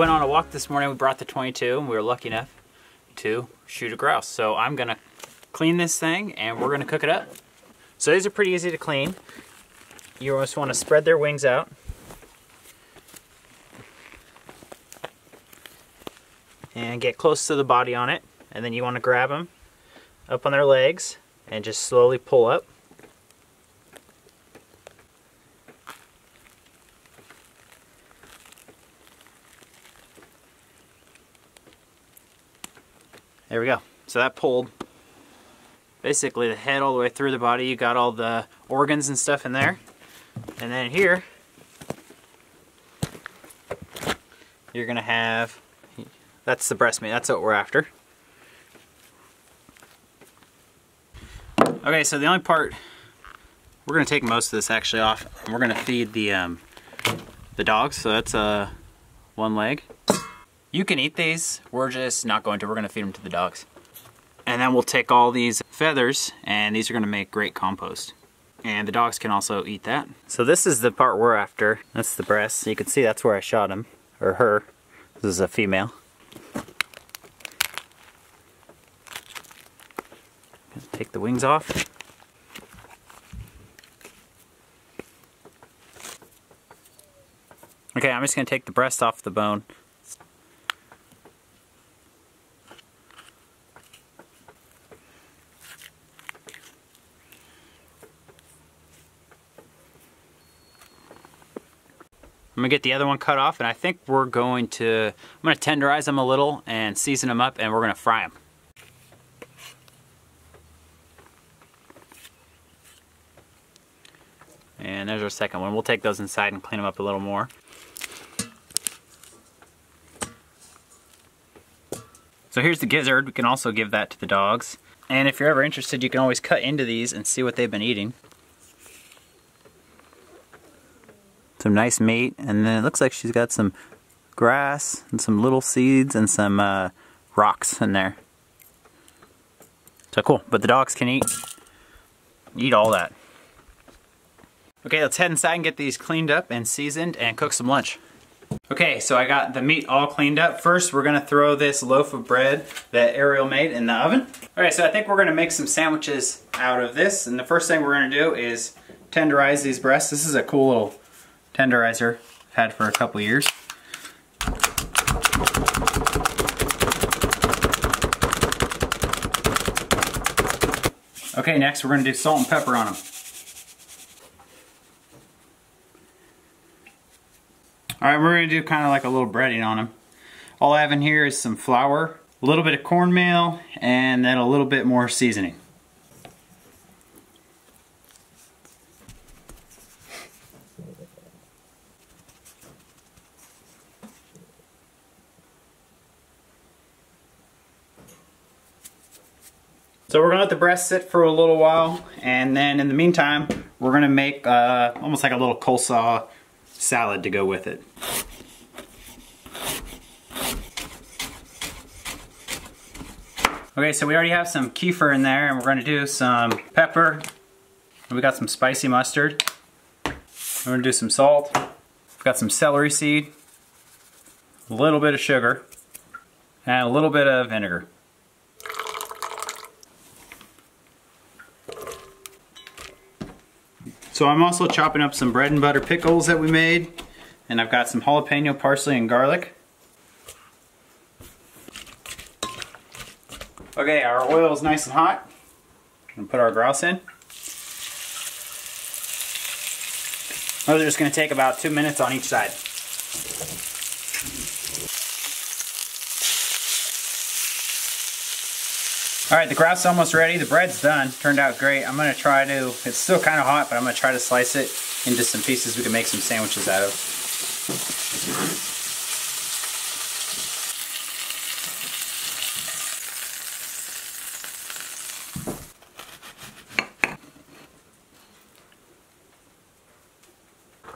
went on a walk this morning. We brought the 22 and we were lucky enough to shoot a grouse. So I'm gonna clean this thing and we're gonna cook it up. So these are pretty easy to clean. You just want to spread their wings out. And get close to the body on it. And then you want to grab them up on their legs and just slowly pull up. There we go. So that pulled basically the head all the way through the body. You got all the organs and stuff in there. And then here, you're gonna have, that's the breast meat, that's what we're after. Okay, so the only part, we're gonna take most of this actually off, and we're gonna feed the dogs, so that's one leg. You can eat these, we're just not going to, we're gonna feed them to the dogs. And then we'll take all these feathers, and these are gonna make great compost. And the dogs can also eat that. So this is the part we're after. That's the breast. You can see that's where I shot him, or her. This is a female. Take the wings off. Okay, I'm just gonna take the breast off the bone. I'm gonna get the other one cut off, and I think I'm gonna tenderize them a little and season them up, and we're gonna fry them. And there's our second one. We'll take those inside and clean them up a little more. So here's the gizzard. We can also give that to the dogs. And if you're ever interested, you can always cut into these and see what they've been eating. Some nice meat, and then it looks like she's got some grass and some little seeds and some rocks in there. So cool, but the dogs can eat all that. Okay, let's head inside and get these cleaned up and seasoned and cook some lunch. Okay, so I got the meat all cleaned up. First, we're gonna throw this loaf of bread that Ariel made in the oven. All right, so I think we're gonna make some sandwiches out of this, and the first thing we're gonna do is tenderize these breasts. This is a cool little tenderizer I've had for a couple years. Okay, next we're going to do salt and pepper on them. Alright, we're going to do kind of like a little breading on them. All I have in here is some flour, a little bit of cornmeal, and then a little bit more seasoning. So we're gonna let the breast sit for a little while, and then in the meantime, we're gonna make almost like a little coleslaw salad to go with it. Okay, so we already have some kefir in there, and we're gonna do some pepper. We got some spicy mustard. We're gonna do some salt. We've got some celery seed, a little bit of sugar, and a little bit of vinegar. So I'm also chopping up some bread and butter pickles that we made, and I've got some jalapeno, parsley, and garlic. Okay, our oil is nice and hot. I'm gonna put our grouse in. Those are just gonna take about 2 minutes on each side. Alright, the grouse is almost ready. The bread's done. Turned out great. I'm going to try to, it's still kind of hot, but I'm going to try to slice it into some pieces we can make some sandwiches out of.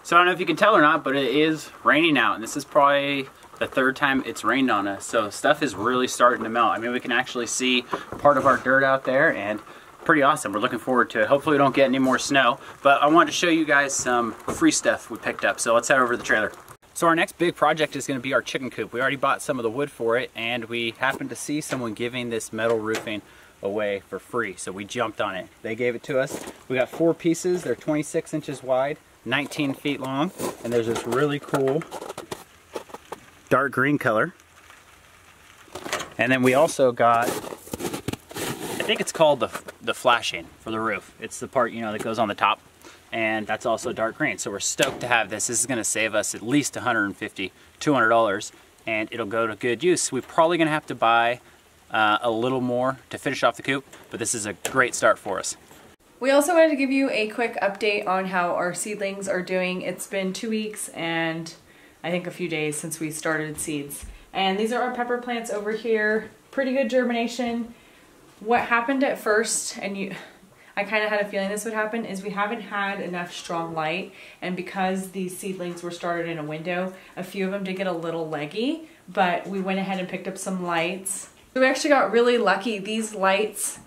So I don't know if you can tell or not, but it is raining out, and this is probably the third time it's rained on us, so stuff is really starting to melt. I mean, we can actually see part of our dirt out there, and pretty awesome. We're looking forward to it. Hopefully we don't get any more snow, but I wanted to show you guys some free stuff we picked up, so let's head over to the trailer. So our next big project is going to be our chicken coop. We already bought some of the wood for it, and we happened to see someone giving this metal roofing away for free, so we jumped on it. They gave it to us. We got 4 pieces. They're 26 inches wide, 19 feet long, and there's this really cool dark green color. And then we also got, I think it's called the flashing for the roof. It's the part, you know, that goes on the top, and that's also dark green. So we're stoked to have this. This is going to save us at least $150, $200, and it'll go to good use. We're probably going to have to buy a little more to finish off the coop, but this is a great start for us. We also wanted to give you a quick update on how our seedlings are doing. It's been 2 weeks and I think a few days since we started seeds. And these are our pepper plants over here. Pretty good germination. What happened at first, and I kind of had a feeling this would happen, is we haven't had enough strong light, and because these seedlings were started in a window, a few of them did get a little leggy, but we went ahead and picked up some lights. So we actually got really lucky. These lights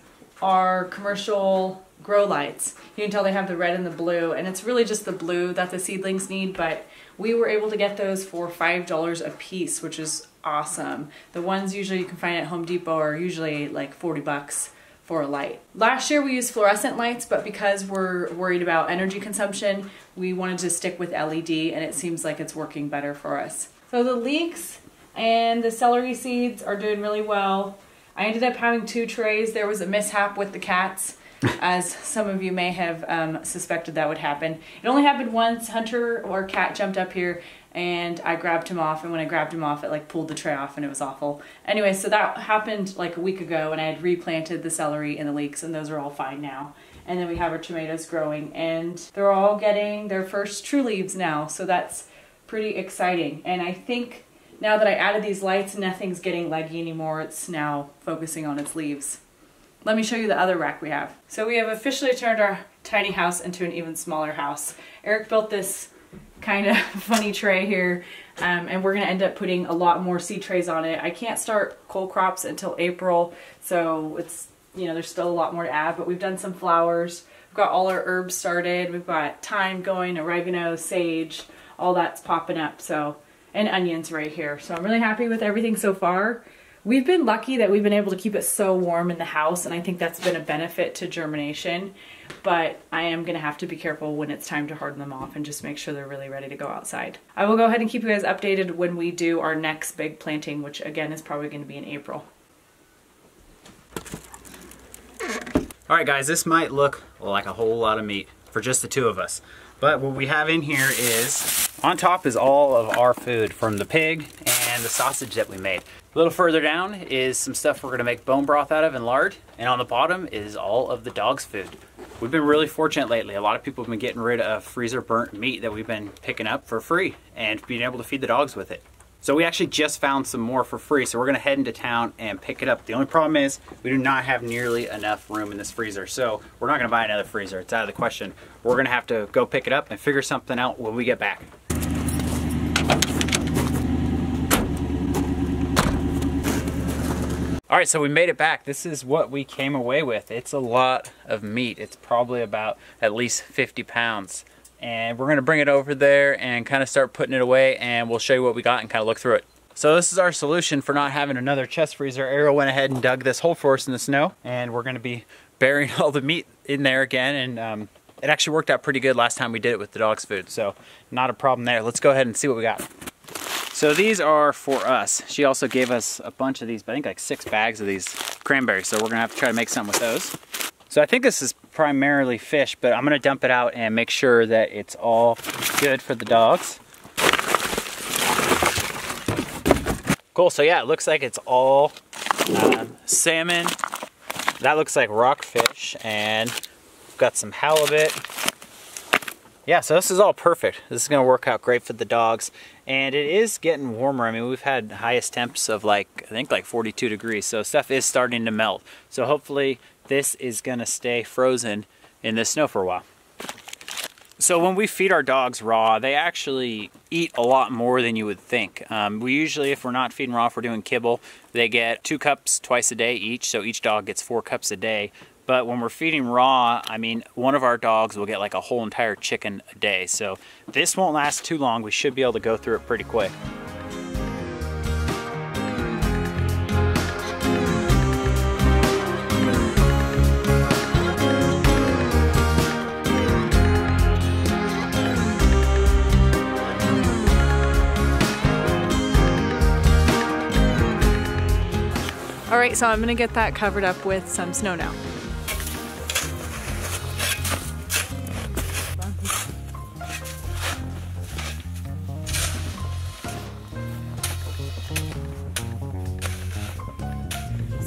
are commercial grow lights. You can tell they have the red and the blue, and it's really just the blue that the seedlings need, but we were able to get those for $5 a piece, which is awesome. The ones usually you can find at Home Depot are usually like 40 bucks for a light. Last year we used fluorescent lights, but because we're worried about energy consumption, we wanted to stick with LED, and it seems like it's working better for us. So the leeks and the celery seeds are doing really well. I ended up having 2 trays. There was a mishap with the cats, as some of you may have suspected that would happen. It only happened once. Hunter or cat jumped up here and I grabbed him off, and when I grabbed him off it like pulled the tray off and it was awful. Anyway, so that happened like a week ago, and I had replanted the celery and the leeks, and those are all fine now. And then we have our tomatoes growing, and they're all getting their first true leaves now, so that's pretty exciting. And I think now that I added these lights, nothing's getting leggy anymore. It's now focusing on its leaves. Let me show you the other rack we have. So we have officially turned our tiny house into an even smaller house. Eric built this kind of funny tray here, and we're gonna end up putting a lot more seed trays on it. I can't start cole crops until April, so it's, you know, there's still a lot more to add, but we've done some flowers. We've got all our herbs started. We've got thyme going, oregano, sage, all that's popping up, so, and onions right here. So I'm really happy with everything so far. We've been lucky that we've been able to keep it so warm in the house, and I think that's been a benefit to germination, but I am gonna have to be careful when it's time to harden them off and just make sure they're really ready to go outside. I will go ahead and keep you guys updated when we do our next big planting, which again is probably gonna be in April. All right guys, this might look like a whole lot of meat for just the 2 of us. But what we have in here is, on top is all of our food from the pig and the sausage that we made. A little further down is some stuff we're gonna make bone broth out of and lard. And on the bottom is all of the dog's food. We've been really fortunate lately. A lot of people have been getting rid of freezer burnt meat that we've been picking up for free and being able to feed the dogs with it. So we actually just found some more for free, so we're gonna head into town and pick it up. The only problem is we do not have nearly enough room in this freezer, so we're not gonna buy another freezer. It's out of the question. We're gonna have to go pick it up and figure something out when we get back. All right, so we made it back. This is what we came away with. It's a lot of meat. It's probably about at least 50 pounds. And we're gonna bring it over there and kind of start putting it away, and we'll show you what we got and kind of look through it. So this is our solution for not having another chest freezer. Ariel went ahead and dug this hole for us in the snow, and we're gonna be burying all the meat in there again. And it actually worked out pretty good last time we did it with the dog's food, so not a problem there. Let's go ahead and see what we got. So these are for us. She also gave us a bunch of these, I think like 6 bags of these cranberries, so we're gonna have to try to make something with those. So I think this is primarily fish, but I'm gonna dump it out and make sure that it's all good for the dogs. Cool, so yeah, it looks like it's all salmon. That looks like rockfish, and we've got some halibut. Yeah, so this is all perfect. This is gonna work out great for the dogs. And it is getting warmer. I mean, we've had highest temps of like, I think like 42 degrees. So stuff is starting to melt. So hopefully this is gonna stay frozen in the snow for a while. So when we feed our dogs raw, they actually eat a lot more than you would think. We usually, if we're not feeding raw, if we're doing kibble, they get 2 cups twice a day each. So each dog gets 4 cups a day. But when we're feeding raw, I mean, one of our dogs will get like a whole entire chicken a day. So this won't last too long. We should be able to go through it pretty quick. All right, so I'm gonna get that covered up with some snow now.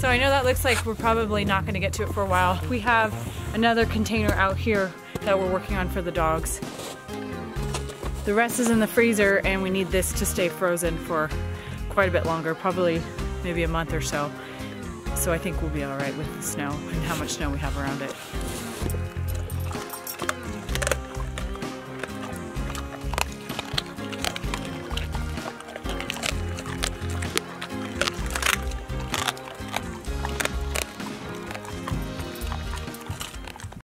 So I know that looks like we're probably not gonna get to it for a while. We have another container out here that we're working on for the dogs. The rest is in the freezer and we need this to stay frozen for quite a bit longer, probably maybe a month or so. So I think we'll be all right with the snow and how much snow we have around it.